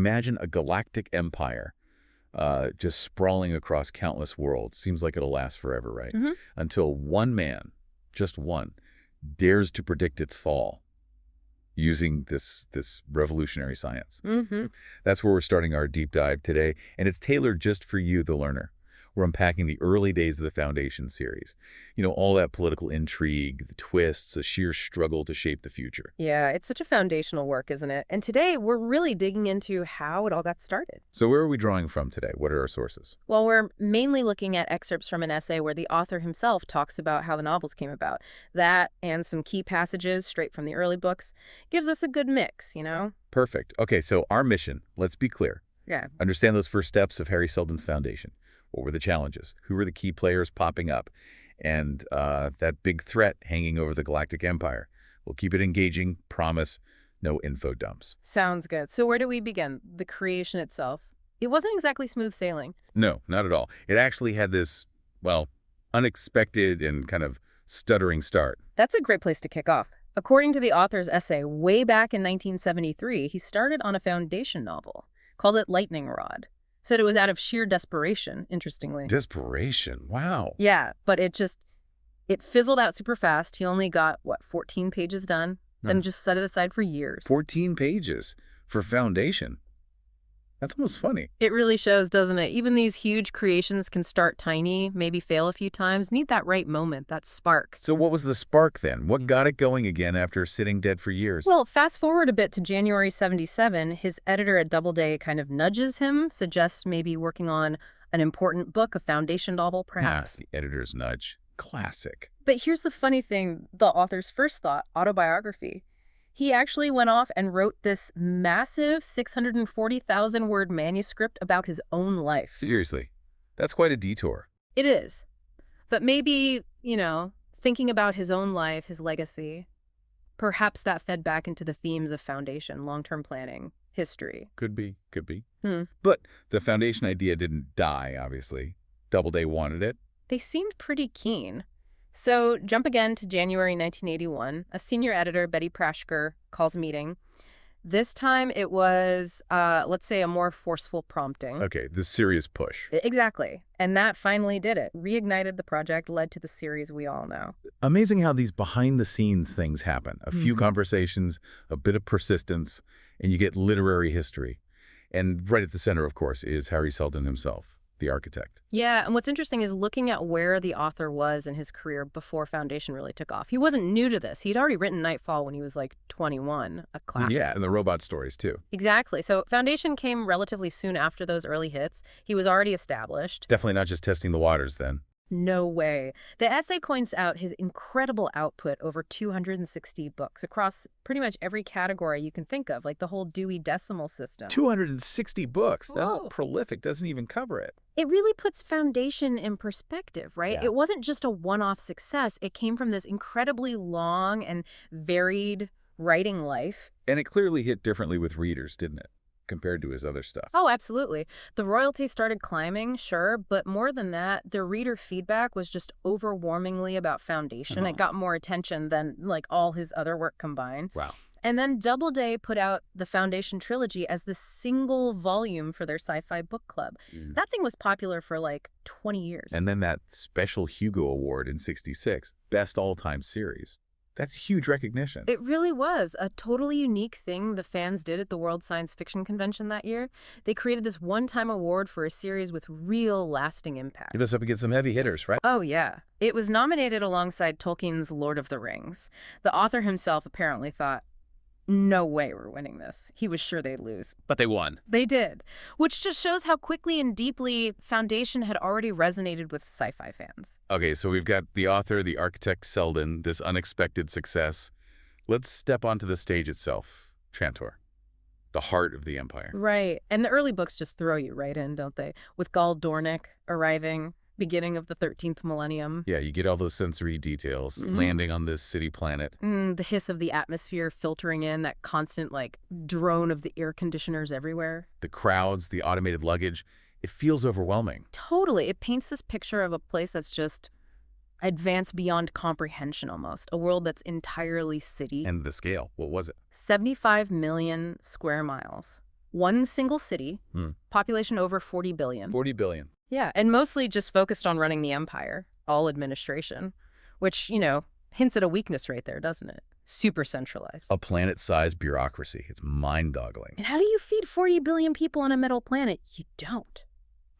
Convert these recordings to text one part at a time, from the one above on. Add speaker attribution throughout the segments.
Speaker 1: Imagine a galactic empire just sprawling across countless worlds. Seems like it'll last forever, right?
Speaker 2: Mm-hmm.
Speaker 1: Until one man, just one, dares to predict its fall using this revolutionary science.
Speaker 2: Mm-hmm.
Speaker 1: That's where we're starting our deep dive today, and it's tailored just for you, the learner. We're unpacking the early days of the Foundation series. You know, all that political intrigue, the twists, the sheer struggle to shape the future.
Speaker 2: Yeah, it's such a foundational work, isn't it? And today we're really digging into how it all got started.
Speaker 1: So where are we drawing from today? What are our sources?
Speaker 2: Well, we're mainly looking at excerpts from an essay where the author himself talks about how the novels came about. That and some key passages straight from the early books gives us a good mix, you know?
Speaker 1: Perfect. Okay, so our mission, let's be clear.
Speaker 2: Yeah.
Speaker 1: Understand those first steps of Harry Seldon's Foundation. What were the challenges? Who were the key players popping up? And that big threat hanging over the Galactic Empire. We'll keep it engaging, promise, no info dumps.
Speaker 2: Sounds good. So where do we begin? The creation itself. It wasn't exactly smooth sailing.
Speaker 1: No, not at all. It actually had this, well, unexpected and kind of stuttering start.
Speaker 2: That's a great place to kick off. According to the author's essay, way back in 1973, he started on a Foundation novel, called it Lightning Rod. Said it was out of sheer desperation, interestingly.
Speaker 1: Desperation, wow.
Speaker 2: Yeah, but it fizzled out super fast. He only got, 14 pages done, then just set it aside for years.
Speaker 1: 14 pages for Foundation. That's almost funny.
Speaker 2: It really shows, doesn't it? Even these huge creations can start tiny, maybe fail a few times, need that right moment, that spark.
Speaker 1: So what was the spark then? What got it going again after sitting dead for years?
Speaker 2: Well, fast forward a bit to January 77, his editor at Doubleday kind of nudges him, suggests maybe working on an important book, a Foundation novel, perhaps.
Speaker 1: The editor's nudge. Classic.
Speaker 2: But here's the funny thing, the author's first thought, autobiography. He actually went off and wrote this massive 640,000-word manuscript about his own life.
Speaker 1: Seriously, that's quite a detour.
Speaker 2: It is. But maybe, thinking about his own life, his legacy, perhaps that fed back into the themes of Foundation, long-term planning, history.
Speaker 1: Could be. But the Foundation idea didn't die, obviously. Doubleday wanted it.
Speaker 2: They seemed pretty keen. So jump again to January 1981. A senior editor, Betty Prashker, calls a meeting. This time it was, let's say, a more forceful prompting.
Speaker 1: Okay, the serious push.
Speaker 2: Exactly. And that finally did it. Reignited the project, led to the series we all know.
Speaker 1: Amazing how these behind-the-scenes things happen. A few conversations, a bit of persistence, and you get literary history. And right at the center, of course, is Harry Seldon himself, the architect.
Speaker 2: Yeah, and what's interesting is looking at where the author was in his career before Foundation really took off. He wasn't new to this. He'd already written Nightfall when he was like 21, a classic.
Speaker 1: Yeah, and the robot stories, too.
Speaker 2: Exactly. So Foundation came relatively soon after those early hits. He was already established.
Speaker 1: Definitely not just testing the waters then.
Speaker 2: No way. The essay points out his incredible output over 260 books across pretty much every category you can think of, like the whole Dewey Decimal System.
Speaker 1: 260 books. That's
Speaker 2: Whoa.
Speaker 1: prolific. Doesn't even cover it.
Speaker 2: It really puts Foundation in perspective, right?
Speaker 1: Yeah.
Speaker 2: It wasn't just a one-off success. It came from this incredibly long and varied writing life.
Speaker 1: And it clearly hit differently with readers, didn't it? Compared to his other stuff.
Speaker 2: Oh, absolutely. The royalties started climbing, sure, but more than that, the reader feedback was just overwhelmingly about Foundation. It got more attention than, like, all his other work combined.
Speaker 1: Wow.
Speaker 2: And then Doubleday put out the Foundation trilogy as the single volume for their Sci-Fi book club. That thing was popular for, like, 20 years.
Speaker 1: And then that special Hugo Award in '66, Best All-Time Series. That's huge recognition.
Speaker 2: It really was a totally unique thing the fans did at the World Science Fiction Convention that year. They created this one-time award for a series with real lasting impact.
Speaker 1: Hit us up against some heavy hitters, right?
Speaker 2: Oh, yeah. It was nominated alongside Tolkien's Lord of the Rings. The author himself apparently thought, no way we're winning this. He was sure they'd lose.
Speaker 1: But they won.
Speaker 2: They did, which just shows how quickly and deeply Foundation had already resonated with sci-fi fans.
Speaker 1: Okay, so we've got the author, the architect Seldon, this unexpected success. Let's step onto the stage itself. Trantor, the heart of the empire.
Speaker 2: Right, and the early books just throw you right in, don't they? With Gul Dornick arriving, beginning of the 13th millennium.
Speaker 1: Yeah, you get all those sensory details, landing on this city planet.
Speaker 2: The hiss of the atmosphere filtering in, that constant, drone of the air conditioners everywhere.
Speaker 1: The crowds, the automated luggage, it feels overwhelming.
Speaker 2: Totally. It paints this picture of a place that's just advanced beyond comprehension almost. A world that's entirely city.
Speaker 1: And the scale, what was it?
Speaker 2: 75 million square miles. One single city,
Speaker 1: Hmm.
Speaker 2: population over 40 billion.
Speaker 1: 40 billion.
Speaker 2: Yeah, and mostly just focused on running the empire, all administration, which, hints at a weakness right there, doesn't it? Super centralized.
Speaker 1: A planet-sized bureaucracy. It's mind-boggling.
Speaker 2: And how do you feed 40 billion people on a metal planet? You don't.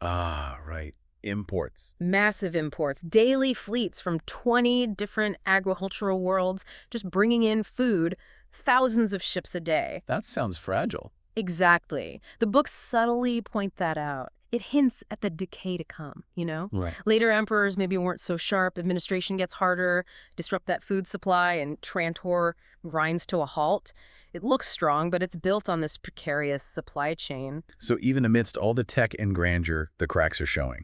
Speaker 1: Ah, right. Imports.
Speaker 2: Massive imports, daily fleets from 20 different agricultural worlds, just bringing in food, thousands of ships a day.
Speaker 1: That sounds fragile.
Speaker 2: Exactly. The books subtly point that out. It hints at the decay to come,
Speaker 1: Right.
Speaker 2: Later emperors maybe weren't so sharp, administration gets harder, disrupt that food supply, and Trantor grinds to a halt. It looks strong, but it's built on this precarious supply chain.
Speaker 1: So even amidst all the tech and grandeur, the cracks are showing.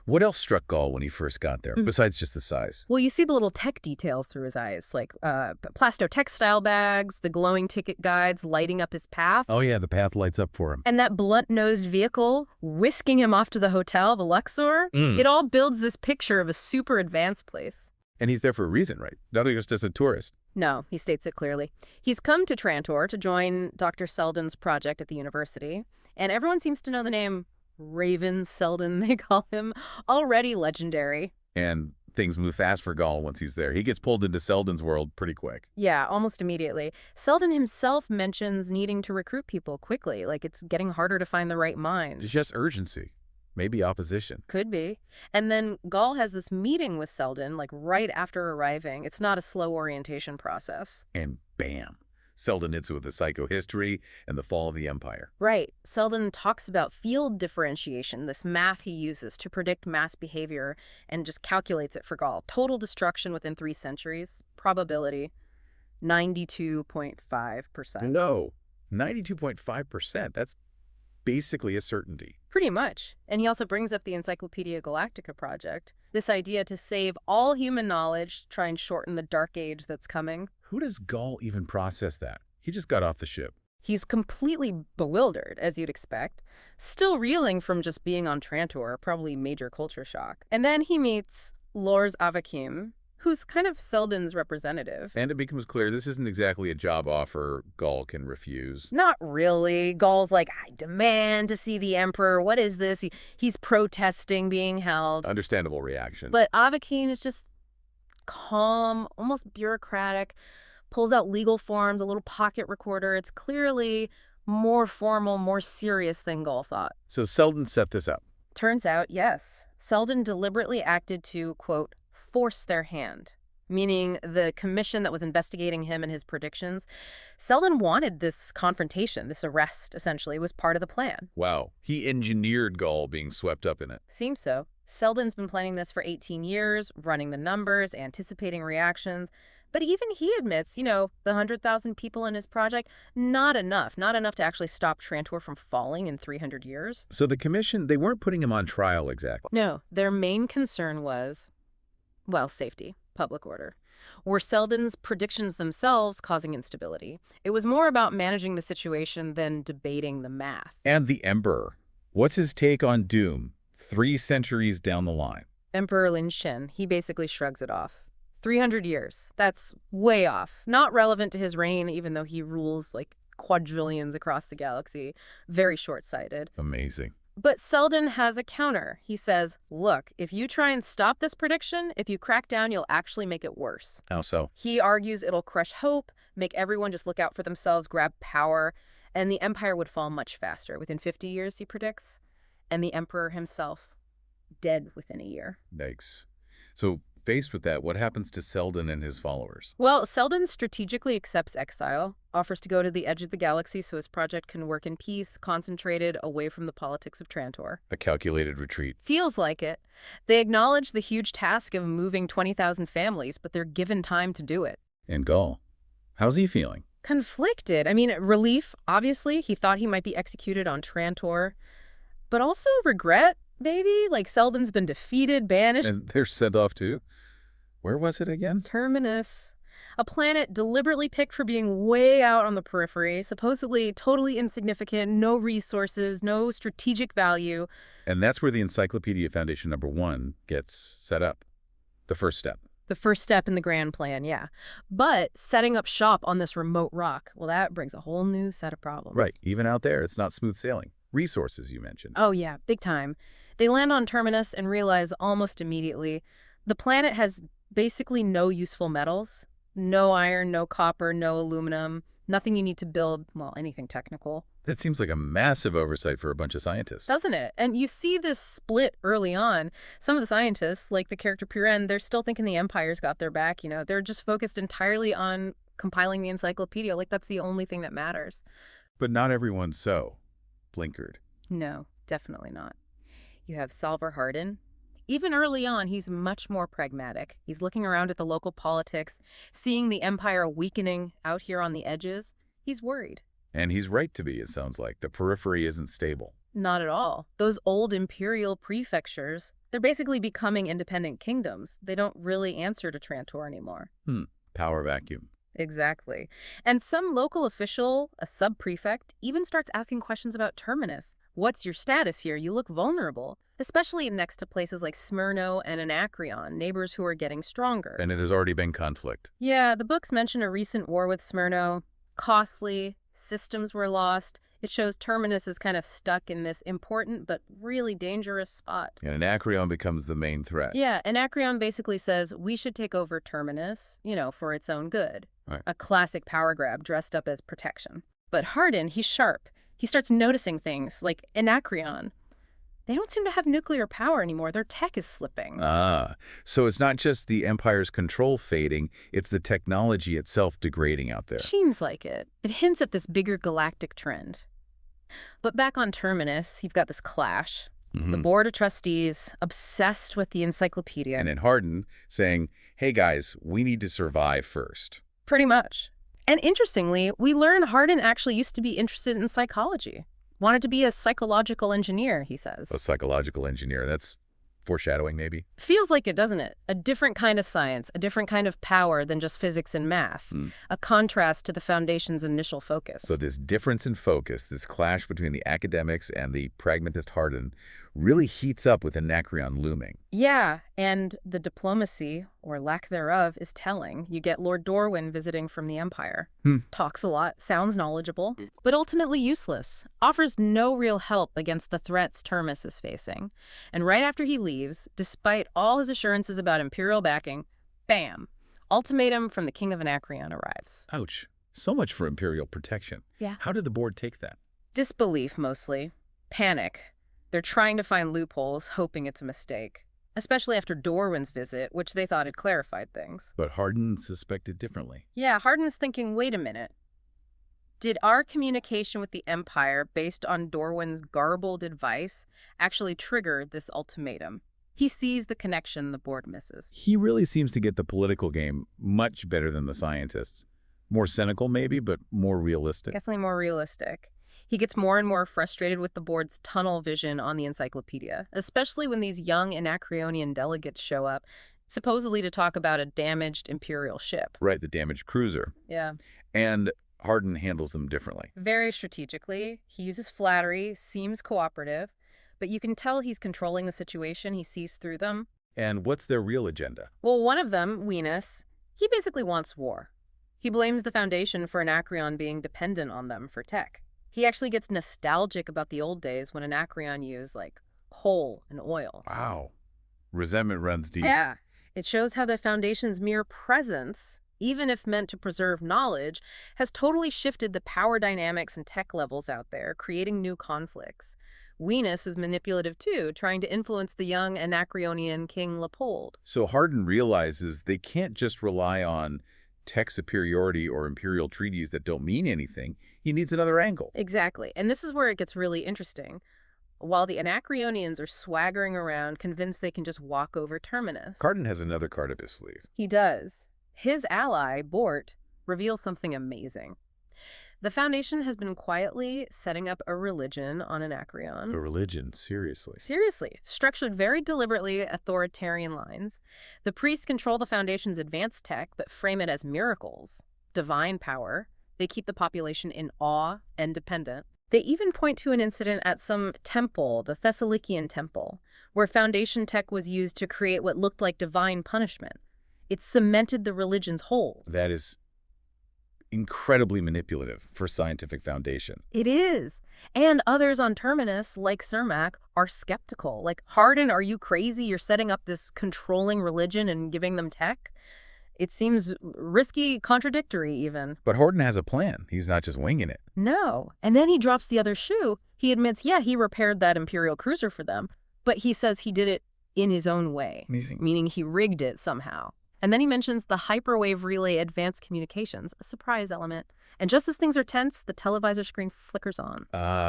Speaker 1: What else struck Gall when he first got there, besides just the size?
Speaker 2: Well, you see the little tech details through his eyes, like plasto-textile bags, the glowing ticket guides lighting up his path.
Speaker 1: Oh yeah, the path lights up for him.
Speaker 2: And that blunt-nosed vehicle whisking him off to the hotel, the Luxor. It all builds this picture of a super advanced place.
Speaker 1: And he's there for a reason, right? Not just as a tourist.
Speaker 2: No, he states it clearly. He's come to Trantor to join Dr. Selden's project at the university, and everyone seems to know the name Raven Selden, they call him, already legendary.
Speaker 1: And things move fast for Gall once he's there. He gets pulled into Selden's world pretty quick.
Speaker 2: Yeah, almost immediately. Selden himself mentions needing to recruit people quickly, like it's getting harder to find the right minds.
Speaker 1: It's just urgency. Maybe opposition.
Speaker 2: Could be. And then Gall has this meeting with Selden, like right after arriving. It's not a slow orientation process.
Speaker 1: And bam! Selden hits with the psychohistory and the fall of the empire.
Speaker 2: Right. Selden talks about field differentiation, this math he uses to predict mass behavior, and just calculates it for Gall. Total destruction within 3 centuries. Probability, 92.5%.
Speaker 1: No, 92.5%. That's basically a certainty.
Speaker 2: Pretty much. And he also brings up the Encyclopedia Galactica project, this idea to save all human knowledge, try and shorten the dark age that's coming.
Speaker 1: Who does Gall even process that? He just got off the ship.
Speaker 2: He's completely bewildered, as you'd expect, still reeling from just being on Trantor, probably major culture shock. And then he meets Lors Avakim, who's kind of Selden's representative.
Speaker 1: And it becomes clear this isn't exactly a job offer Gall can refuse.
Speaker 2: Not really. Gall's like, I demand to see the Emperor. What is this? He's protesting being held.
Speaker 1: Understandable reaction.
Speaker 2: But Avakim is just calm, almost bureaucratic, pulls out legal forms, a little pocket recorder. It's clearly more formal, more serious than Gall thought.
Speaker 1: So Selden set this up.
Speaker 2: Turns out, yes. Selden deliberately acted to, quote, force their hand, meaning the commission that was investigating him and his predictions. Selden wanted this confrontation, this arrest, essentially, was part of the plan.
Speaker 1: Wow. He engineered Gall being swept up in it.
Speaker 2: Seems so. Selden's been planning this for 18 years, running the numbers, anticipating reactions. But even he admits, the 100,000 people in his project, not enough to actually stop Trantor from falling in 300 years.
Speaker 1: So the commission, they weren't putting him on trial exactly.
Speaker 2: No, their main concern was, well, safety, public order. Were Selden's predictions themselves causing instability? It was more about managing the situation than debating the math.
Speaker 1: And the Emperor. What's his take on doom 3 centuries down the line?
Speaker 2: Emperor Lin Shen, he basically shrugs it off. 300 years. That's way off. Not relevant to his reign, even though he rules like quadrillions across the galaxy. Very short-sighted.
Speaker 1: Amazing.
Speaker 2: But Selden has a counter. He says, look, if you try and stop this prediction, if you crack down, you'll actually make it worse.
Speaker 1: How so?
Speaker 2: He argues it'll crush hope, make everyone just look out for themselves, grab power, and the empire would fall much faster. Within 50 years, he predicts, and the emperor himself dead within a year.
Speaker 1: Yikes. So faced with that, what happens to Selden and his followers?
Speaker 2: Well, Selden strategically accepts exile, offers to go to the edge of the galaxy so his project can work in peace, concentrated, away from the politics of Trantor.
Speaker 1: A calculated retreat.
Speaker 2: Feels like it. They acknowledge the huge task of moving 20,000 families, but they're given time to do it.
Speaker 1: And Gall, how's he feeling?
Speaker 2: Conflicted. I mean, relief, obviously. He thought he might be executed on Trantor. But also regret, maybe? Like Selden's been defeated, banished.
Speaker 1: And they're sent off too? Where was it again?
Speaker 2: Terminus. A planet deliberately picked for being way out on the periphery, supposedly totally insignificant, no resources, no strategic value.
Speaker 1: And that's where the Encyclopedia Foundation #1 gets set up. The first step.
Speaker 2: The first step in the grand plan, yeah. But setting up shop on this remote rock, well, that brings a whole new set of problems.
Speaker 1: Right. Even out there, it's not smooth sailing. Resources, you mentioned.
Speaker 2: Oh, yeah, big time. They land on Terminus and realize almost immediately the planet has basically no useful metals. No iron, no copper, no aluminum, nothing you need to build, well, anything technical.
Speaker 1: That seems like a massive oversight for a bunch of scientists.
Speaker 2: Doesn't it? And you see this split early on. Some of the scientists, like the character Puren, they're still thinking the Empire's got their back, you know. They're just focused entirely on compiling the encyclopedia. Like, that's the only thing that matters.
Speaker 1: But not everyone's so blinkered.
Speaker 2: No, definitely not. You have Salvor Hardin. Even early on, he's much more pragmatic. He's looking around at the local politics, seeing the Empire weakening out here on the edges. He's worried.
Speaker 1: And he's right to be, it sounds like. The periphery isn't stable.
Speaker 2: Not at all. Those old imperial prefectures, they're basically becoming independent kingdoms. They don't really answer to Trantor anymore.
Speaker 1: Power vacuum.
Speaker 2: Exactly. And some local official, a sub-prefect, even starts asking questions about Terminus. What's your status here? You look vulnerable. Especially next to places like Smyrno and Anacreon, neighbors who are getting stronger.
Speaker 1: And there's already been conflict.
Speaker 2: Yeah, the books mention a recent war with Smyrno. Costly, systems were lost. It shows Terminus is kind of stuck in this important but really dangerous spot.
Speaker 1: And Anacreon becomes the main threat.
Speaker 2: Yeah, Anacreon basically says we should take over Terminus, you know, for its own good.
Speaker 1: Right.
Speaker 2: A classic power grab dressed up as protection. But Hardin, he's sharp. He starts noticing things like Anacreon. They don't seem to have nuclear power anymore. Their tech is slipping.
Speaker 1: So it's not just the Empire's control fading, it's the technology itself degrading out there.
Speaker 2: Seems like it. It hints at this bigger galactic trend. But back on Terminus, you've got this clash. The Board of Trustees, obsessed with the encyclopedia.
Speaker 1: And then Hardin saying, hey guys, we need to survive first.
Speaker 2: Pretty much. And interestingly, we learn Hardin actually used to be interested in psychology. Wanted to be a psychological engineer, he says.
Speaker 1: A psychological engineer, that's foreshadowing maybe?
Speaker 2: Feels like it, doesn't it? A different kind of science, a different kind of power than just physics and math. A contrast to the Foundation's initial focus.
Speaker 1: So this difference in focus, this clash between the academics and the pragmatist Hardin, really heats up with Anacreon looming.
Speaker 2: Yeah, and the diplomacy, or lack thereof, is telling. You get Lord Dorwin visiting from the Empire. Talks a lot, sounds knowledgeable, but ultimately useless. Offers no real help against the threats Terminus is facing. And right after he leaves, despite all his assurances about Imperial backing, bam! Ultimatum from the King of Anacreon arrives.
Speaker 1: Ouch. So much for Imperial protection.
Speaker 2: Yeah.
Speaker 1: How did the board take that?
Speaker 2: Disbelief, mostly. Panic. They're trying to find loopholes, hoping it's a mistake. Especially after Dorwin's visit, which they thought had clarified things.
Speaker 1: But Hardin suspected differently.
Speaker 2: Yeah, Hardin's thinking, wait a minute. Did our communication with the Empire, based on Dorwin's garbled advice, actually trigger this ultimatum? He sees the connection the board misses.
Speaker 1: He really seems to get the political game much better than the scientists. More cynical maybe, but more realistic.
Speaker 2: Definitely more realistic. He gets more and more frustrated with the board's tunnel vision on the encyclopedia, especially when these young Anacreonian delegates show up, supposedly to talk about a damaged Imperial ship.
Speaker 1: Right, the damaged cruiser.
Speaker 2: Yeah.
Speaker 1: And Hardin handles them differently.
Speaker 2: Very strategically. He uses flattery, seems cooperative, but you can tell he's controlling the situation. He sees through them.
Speaker 1: And what's their real agenda?
Speaker 2: Well, one of them, Venus, he basically wants war. He blames the Foundation for Anacreon being dependent on them for tech. He actually gets nostalgic about the old days when Anacreon used, like, coal and oil.
Speaker 1: Wow. Resentment runs deep.
Speaker 2: Yeah. It shows how the Foundation's mere presence, even if meant to preserve knowledge, has totally shifted the power dynamics and tech levels out there, creating new conflicts. Venus is manipulative too, trying to influence the young Anacreonian King Leopold.
Speaker 1: So Hardin realizes they can't just rely on tech superiority or imperial treaties that don't mean anything. He needs another angle.
Speaker 2: Exactly. And this is where it gets really interesting. While the Anacreonians are swaggering around, convinced they can just walk over Terminus.
Speaker 1: Hardin has another card up his sleeve.
Speaker 2: He does. His ally, Bort, reveals something amazing. The Foundation has been quietly setting up a religion on Anacreon.
Speaker 1: A religion, seriously.
Speaker 2: Seriously. Structured very deliberately authoritarian lines. The priests control the Foundation's advanced tech, but frame it as miracles, divine power. They keep the population in awe and dependent. They even point to an incident at some temple, the Thessalonican temple, where Foundation tech was used to create what looked like divine punishment. It cemented the religion's hold.
Speaker 1: That is incredibly manipulative for scientific foundation.
Speaker 2: It is. And others on Terminus, like Cermak, are skeptical. Like, Hardin, are you crazy? You're setting up this controlling religion and giving them tech? It seems risky, contradictory even.
Speaker 1: But Horton has a plan. He's not just winging it.
Speaker 2: No. And then he drops the other shoe. He admits, yeah, he repaired that Imperial cruiser for them, but he says he did it in his own way,
Speaker 1: Amazing.
Speaker 2: meaning he rigged it somehow. And then he mentions the hyperwave relay advanced communications, a surprise element. And just as things are tense, the televisor screen flickers on.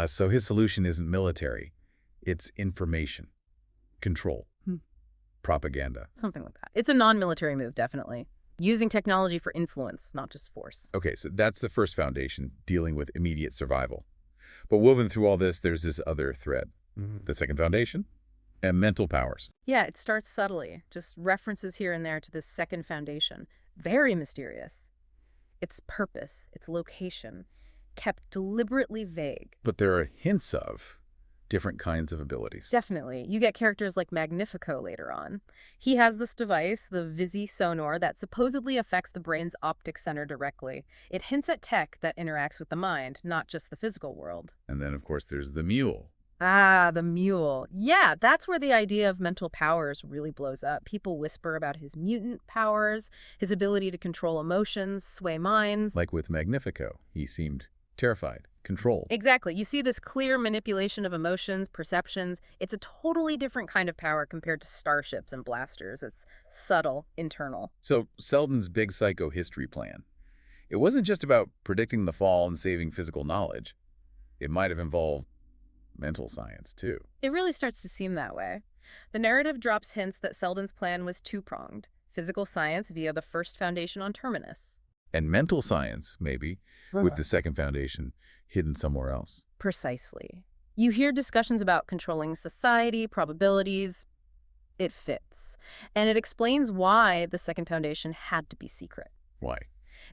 Speaker 1: So his solution isn't military. It's information, control, propaganda.
Speaker 2: Something like that. It's a non-military move, definitely. Using technology for influence, not just force.
Speaker 1: Okay, so that's the first foundation, dealing with immediate survival. But woven through all this, there's this other thread. The second foundation, and mental powers.
Speaker 2: Yeah, it starts subtly, just references here and there to this second foundation. Very mysterious. Its purpose, its location, kept deliberately vague.
Speaker 1: But there are hints of different kinds of abilities.
Speaker 2: Definitely. You get characters like Magnifico later on. He has this device, the Visi Sonor, that supposedly affects the brain's optic center directly. It hints at tech that interacts with the mind, not just the physical world.
Speaker 1: And then, of course, there's the mule.
Speaker 2: Ah, the mule. Yeah, that's where the idea of mental powers really blows up. People whisper about his mutant powers, his ability to control emotions, sway minds.
Speaker 1: Like with Magnifico, he seemed terrified, controlled.
Speaker 2: Exactly. You see this clear manipulation of emotions, perceptions. It's a totally different kind of power compared to starships and blasters. It's subtle, internal.
Speaker 1: So Selden's big psycho history plan, it wasn't just about predicting the fall and saving physical knowledge. It might have involved mental science, too.
Speaker 2: It really starts to seem that way. The narrative drops hints that Selden's plan was two-pronged. Physical science via the first foundation on Terminus.
Speaker 1: And mental science, maybe, with the second foundation hidden somewhere else.
Speaker 2: Precisely. You hear discussions about controlling society, probabilities. It fits. And it explains why the second foundation had to be secret.
Speaker 1: Why?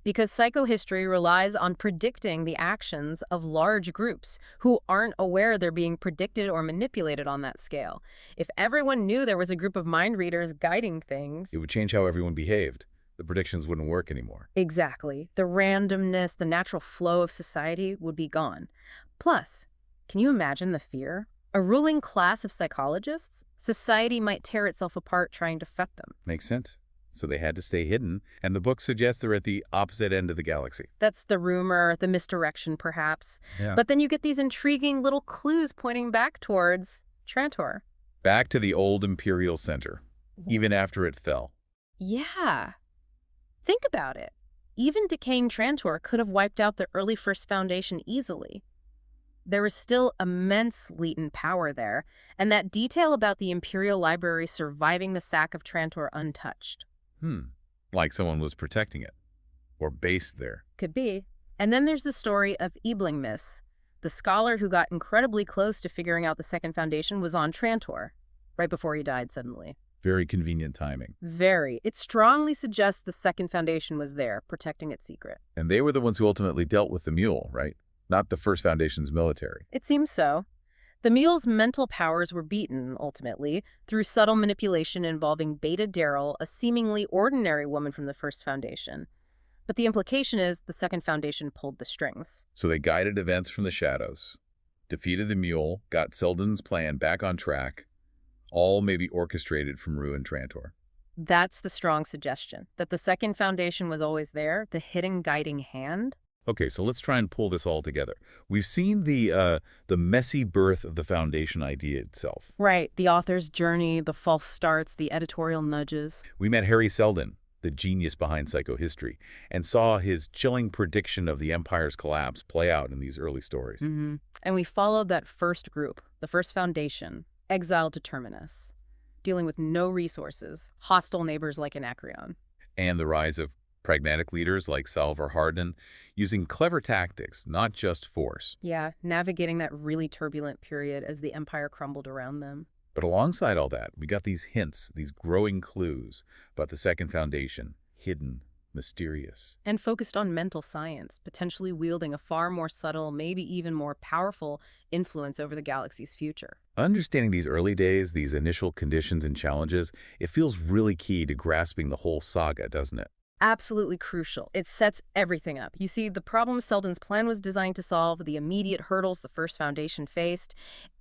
Speaker 2: Because psychohistory relies on predicting the actions of large groups who aren't aware they're being predicted or manipulated on that scale. If everyone knew there was a group of mind readers guiding things...
Speaker 1: It would change how everyone behaved. The predictions wouldn't work anymore.
Speaker 2: Exactly. The randomness, the natural flow of society would be gone. Plus, can you imagine the fear? A ruling class of psychologists? Society might tear itself apart trying to fight them.
Speaker 1: Makes sense. So they had to stay hidden, and the book suggests they're at the opposite end of the galaxy.
Speaker 2: That's the rumor, the misdirection, perhaps.
Speaker 1: Yeah.
Speaker 2: But then you get these intriguing little clues pointing back towards Trantor.
Speaker 1: Back to the old Imperial Center, even after it fell.
Speaker 2: Yeah. Think about it. Even decaying Trantor could have wiped out the early First Foundation easily. There was still immense latent power there, and that detail about the Imperial Library surviving the sack of Trantor untouched.
Speaker 1: Like someone was protecting it, or based there.
Speaker 2: Could be. And then there's the story of Eblingmiss. The scholar who got incredibly close to figuring out the second foundation was on Trantor, right before he died suddenly.
Speaker 1: Very convenient timing.
Speaker 2: Very. It strongly suggests the second foundation was there, protecting its secret.
Speaker 1: And they were the ones who ultimately dealt with the mule, right? Not the First Foundation's military.
Speaker 2: It seems so. The mule's mental powers were beaten, ultimately, through subtle manipulation involving Beta Daryl, a seemingly ordinary woman from the First Foundation. But the implication is the Second Foundation pulled the strings.
Speaker 1: So they guided events from the shadows, defeated the mule, got Selden's plan back on track, all maybe orchestrated from ruined Trantor.
Speaker 2: That's the strong suggestion, that the Second Foundation was always there, the hidden guiding hand.
Speaker 1: Okay, so let's try and pull this all together. We've seen the messy birth of the Foundation idea itself.
Speaker 2: Right, the author's journey, the false starts, the editorial nudges.
Speaker 1: We met Harry Selden, the genius behind psychohistory, and saw his chilling prediction of the Empire's collapse play out in these early stories.
Speaker 2: And we followed that first group, the First Foundation, exiled to Terminus, dealing with no resources, hostile neighbors like Anacreon.
Speaker 1: And the rise of pragmatic leaders like Salvor Hardin, using clever tactics, not just force.
Speaker 2: Yeah, navigating that really turbulent period as the Empire crumbled around them.
Speaker 1: But alongside all that, we got these hints, these growing clues about the Second Foundation, hidden, mysterious.
Speaker 2: And focused on mental science, potentially wielding a far more subtle, maybe even more powerful influence over the galaxy's future.
Speaker 1: Understanding these early days, these initial conditions and challenges, it feels really key to grasping the whole saga, doesn't it?
Speaker 2: Absolutely crucial. It sets everything up. You see, the problems Selden's plan was designed to solve, the immediate hurdles the first Foundation faced,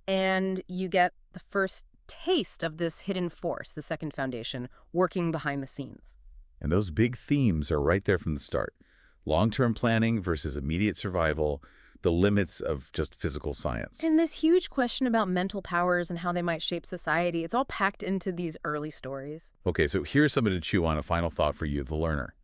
Speaker 2: and you get the first taste of this hidden force, the second Foundation, working behind the scenes.
Speaker 1: And those big themes are right there from the start. Long-term planning versus immediate survival, the limits of just physical science.
Speaker 2: And this huge question about mental powers and how they might shape society, it's all packed into these early stories.
Speaker 1: Okay, so here's something to chew on, a final thought for you, the learner.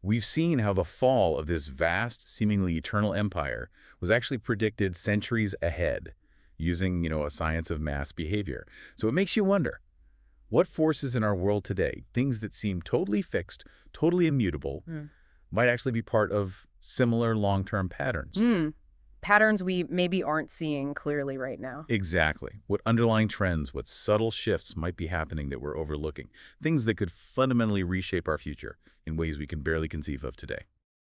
Speaker 1: We've seen how the fall of this vast, seemingly eternal empire was actually predicted centuries ahead using, a science of mass behavior. So it makes you wonder, what forces in our world today, things that seem totally fixed, totally immutable, might actually be part of similar long-term patterns?
Speaker 2: Patterns we maybe aren't seeing clearly right now.
Speaker 1: Exactly. What underlying trends, what subtle shifts might be happening that we're overlooking, things that could fundamentally reshape our future in ways we can barely conceive of today.